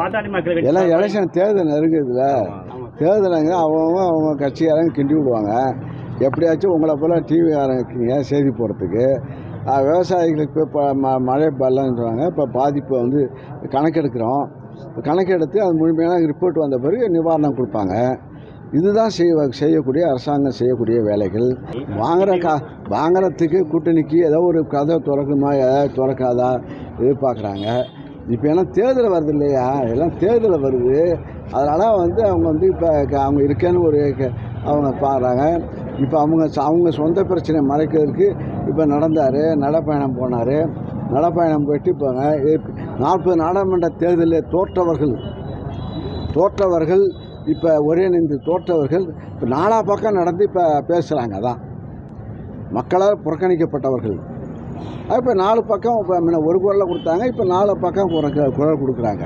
பாட்டாளி மக்கள் எல்லாம் எலெக்ஷன் தேர்தல் நெருங்குதுல, தேர்தலுங்க அவங்க கட்சிக்காரங்க கிண்டி விடுவாங்க. எப்படியாச்சும் உங்களை போல் டிவிக்காரங்க இருக்கீங்க செய்தி போடுறதுக்கு. விவசாயிகளுக்கு இப்போ மழை வெள்ளம்ன்றாங்க. இப்போ பாதிப்பை வந்து கணக்கெடுக்கிறோம். கணக்கெடுத்து அது முழுமையான ரிப்போர்ட் வந்த பிறகு நிவாரணம் கொடுப்பாங்க. இதுதான் செய்யக்கூடிய அரசாங்கம் செய்யக்கூடிய வேலைகள். வாங்குறதுக்கு கூட்டணிக்கு ஏதோ ஒரு கதை திறக்குமா, ஏதாவது திறக்காதா எதிர்பார்க்குறாங்க. இப்போ ஏன்னா தேர்தல் வருது இல்லையா, எல்லாம் தேர்தல் வருது. அதனால் வந்து அவங்க வந்து இப்போ அவங்க இருக்கேன்னு ஒரு அவங்க பார்க்குறாங்க. இப்போ அவங்க சொந்த பிரச்சனை மறைக்கிறதுக்கு இப்போ நடைப்பயணம் போனார். நடைப்பயணம் போயிட்டு இப்போங்க 40 நாடாளுமன்ற தேர்தலில் தோற்றவர்கள் இப்போ ஒருங்கிணைந்து தோற்றவர்கள் இப்போ 4 பக்கம் நடந்து இப்போ பேசுகிறாங்க. அதான் மக்களால் புறக்கணிக்கப்பட்டவர்கள். இப்போ 4 பக்கம் இப்போ முன்ன ஒரு குரலில் கொடுத்தாங்க, இப்போ 4 பக்கம் குரல் கொடுக்குறாங்க.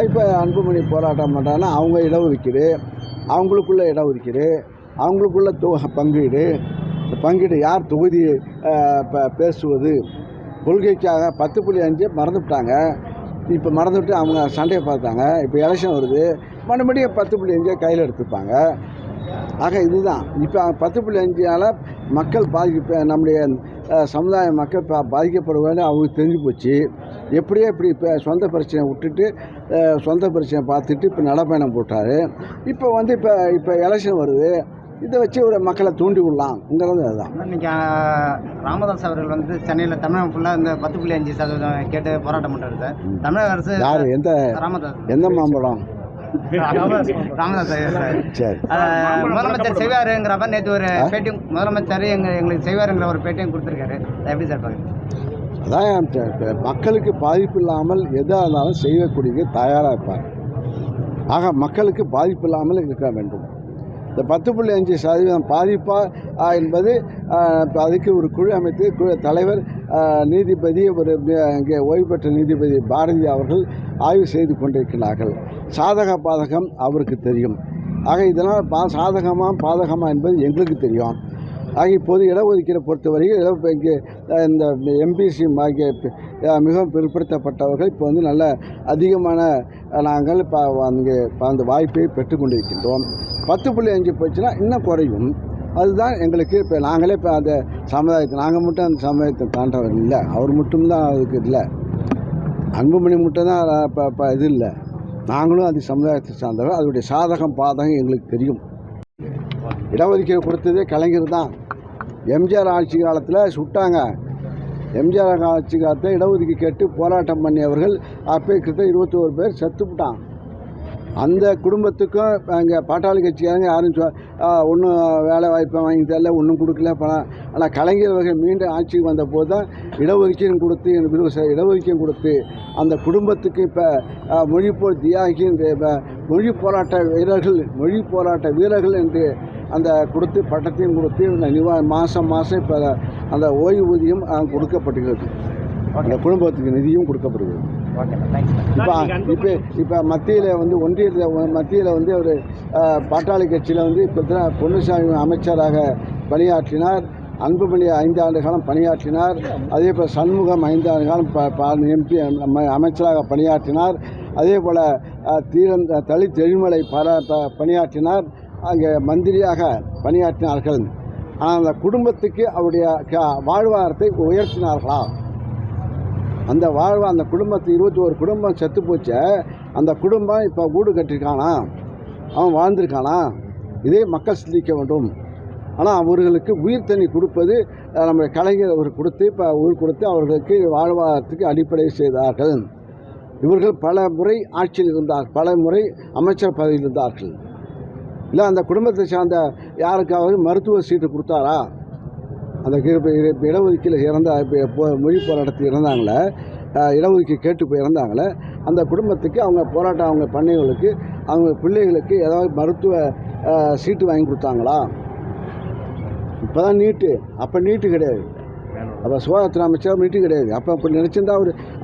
இப்போ அன்புமணி போராட்டம் பண்ணுறாங்கன்னா அவங்க இடஒதுக்கீடு, அவங்களுக்குள்ள இடஒதுக்கீடு, அவங்களுக்குள்ள பங்கீடு. இந்த பங்கீடு யார் தொகுதி பேசுவது, கொள்கைக்காக 10.5 மறந்துவிட்டாங்க. இப்போ மறந்துவிட்டு அவங்க சண்டையை பார்த்தாங்க. இப்போ எலெக்ஷன் வருது, மறுபடியும் 10.5 கையில் எடுத்துப்பாங்க. ஆக இதுதான் இப்போ 10.5ஆல் மக்கள் நம்முடைய சமுதாய மக்கள் பாதிக்கப்படுவேன்னு அவங்களுக்கு தெரிஞ்சு போச்சு. எப்படியே இப்படி இப்போ சொந்த பிரச்சனை விட்டுட்டு சொந்த பிரச்சனை பார்த்துட்டு இப்போ நடைப்பயணம் போட்டார். இப்போ வந்து இப்போ எலெக்ஷன் வருது, இதை வச்சு ஒரு மக்களை தூண்டி விடலாம்ங்கிறது அதுதான். இன்றைக்கி ராமதாஸ் அவர்கள் வந்து சென்னையில் தமிழகம் ஃபுல்லாக இந்த 10.5% கேட்டு போராட்டம் பண்ணுறாரு சார். தமிழக அரசு யார் எந்த மாம்பழம் ராமதாஸ் சரி முதலமைச்சர் செய்வாருங்கிறப்ப நேற்று ஒரு பேட்டியும் முதலமைச்சர் எங்களுக்கு செய்வாருங்கிற ஒரு பேட்டியும் கொடுத்துருக்காரு. எப்படி சார் பார்க்குறீங்க? அதான் மக்களுக்கு பாதிப்பு இல்லாமல் எதாக இருந்தாலும் செய்யக்கூடிய தயாராக இருப்பார். ஆக மக்களுக்கு பாதிப்பு இல்லாமல் இருக்க வேண்டும். இந்த 10.5% பாதிப்பா என்பது அதுக்கு ஒரு குழு அமைத்து தலைவர் நீதிபதி இங்கே ஓய்வு பெற்ற நீதிபதி பாரதி அவர்கள் ஆய்வு செய்து கொண்டிருக்கிறார்கள். சாதக பாதகம் அவருக்கு தெரியும். ஆக இதனால் சாதகமாக பாதகமாக என்பது எங்களுக்கு தெரியும். ஆக இப்போது இடஒதுக்கீடை பொறுத்தவரைக்கும் இங்கே இந்த எம்பிசி ஆகிய மிகவும் பிற்படுத்தப்பட்டவர்கள் இப்போ வந்து நல்ல அதிகமான நாங்கள் இப்போ அங்கே அந்த வாய்ப்பை பெற்றுக்கொண்டிருக்கின்றோம். 10.5 போச்சுன்னா இன்னும் குறையும். அதுதான் எங்களுக்கு இப்போ நாங்களே இப்போ அந்த சமுதாயத்தை நாங்கள் மட்டும் அந்த சமுதாயத்தை தாண்டவர் இல்லை, அவர் மட்டும்தான் அதுக்கு இல்லை, அன்புமணி மட்டும் தான் இப்போ இது இல்லை, நாங்களும் அது சமுதாயத்தை சார்ந்தவர். அதனுடைய சாதகம் பாதகம் எங்களுக்கு தெரியும். இடஒதுக்கீடு கொடுத்ததே கலைஞர் தான். எம்ஜிஆர் ஆட்சி காலத்தில் சுட்டாங்க. எம்ஜிஆர் ஆட்சி காலத்தில் இடஒதுக்கீடு கேட்டு போராட்டம் பண்ணியவர்கள் அப்போ கிட்ட 21 பேர் செத்துவிட்டான். அந்த குடும்பத்துக்கும் அங்கே பாட்டாளி கட்சிக்காரங்க யாரும் ஒன்றும் வேலை வாய்ப்பை வாங்கி தரல, ஒன்றும் கொடுக்கல. ஆனால் கலைஞர் அவர்கள் மீண்டும் ஆட்சிக்கு வந்த போது தான் இடஒதுக்கீடு கொடுத்து அந்த குடும்பத்துக்கு இப்போ மொழிப்போர் தியாகி மொழி போராட்ட வீரர்கள் என்று அந்த கொடுத்து பட்டத்தையும் கொடுத்து மாதம் இப்போ அந்த ஓய்வூதியம் கொடுக்கப்படுகிறது. அந்த குடும்பத்துக்கு நிதியும் கொடுக்கப்படுகிறது. இப்போ மத்தியில் வந்து மத்தியில் வந்து ஒரு பாட்டாளி கட்சியில் வந்து இப்போ பொன்னுசாமி அமைச்சராக பணியாற்றினார். அன்புமணி 5 ஆண்டு காலம் பணியாற்றினார். அதே போல் சண்முகம் 5 ஆண்டு காலம் எம்பி அமைச்சராக பணியாற்றினார். அதே போல் தலித் எழில்மலை பணியாற்றினார். அங்கே மந்திரியாக பணியாற்றினார்கள். ஆனால் அந்த குடும்பத்துக்கு அவருடைய வாழ்வாதாரத்தை உயர்த்தினார்களா? அந்த அந்த குடும்பத்தை 21 குடும்பம் செத்து போச்ச. அந்த குடும்பம் இப்போ வீடு கட்டியிருக்கானா, அவன் வாழ்ந்திருக்கானா? இதே மக்கள் சிந்திக்க வேண்டும். ஆனால் அவர்களுக்கு உயிர் தண்ணி கொடுப்பது நம்முடைய கலைஞர் அவர் கொடுத்து அவர்களுக்கு வாழ்வாதாரத்துக்கு அடிப்படை செய்தார்கள். இவர்கள் பல முறை ஆட்சியில் இருந்தார்கள், பல முறை அமைச்சர் பதவியில் இருந்தார்கள். இல்லை அந்த குடும்பத்தை சார்ந்த யாருக்காவது மருத்துவ சீட்டு கொடுத்தாரா? அந்த இடஒதுக்கீடு மொழி போராட்டத்தில் இறந்தாங்களே, இடஒதுக்கீடு கேட்டு போய் இறந்தாங்களே, அந்த குடும்பத்துக்கு அவங்க பண்ணைகளுக்கு அவங்க பிள்ளைகளுக்கு ஏதாவது மருத்துவ சீட்டு வாங்கி கொடுத்தாங்களா? இப்போ தான் நீட்டு, அப்போ நீட்டு கிடையாது. அப்போ சுகாதாரத்துறை அமைச்சர் நீட்டு கிடையாது. அப்போ நினச்சிருந்தா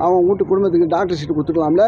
அவன் வீட்டு குடும்பத்துக்கு டாக்டர் சீட்டு கொடுத்துக்கலாம்ல.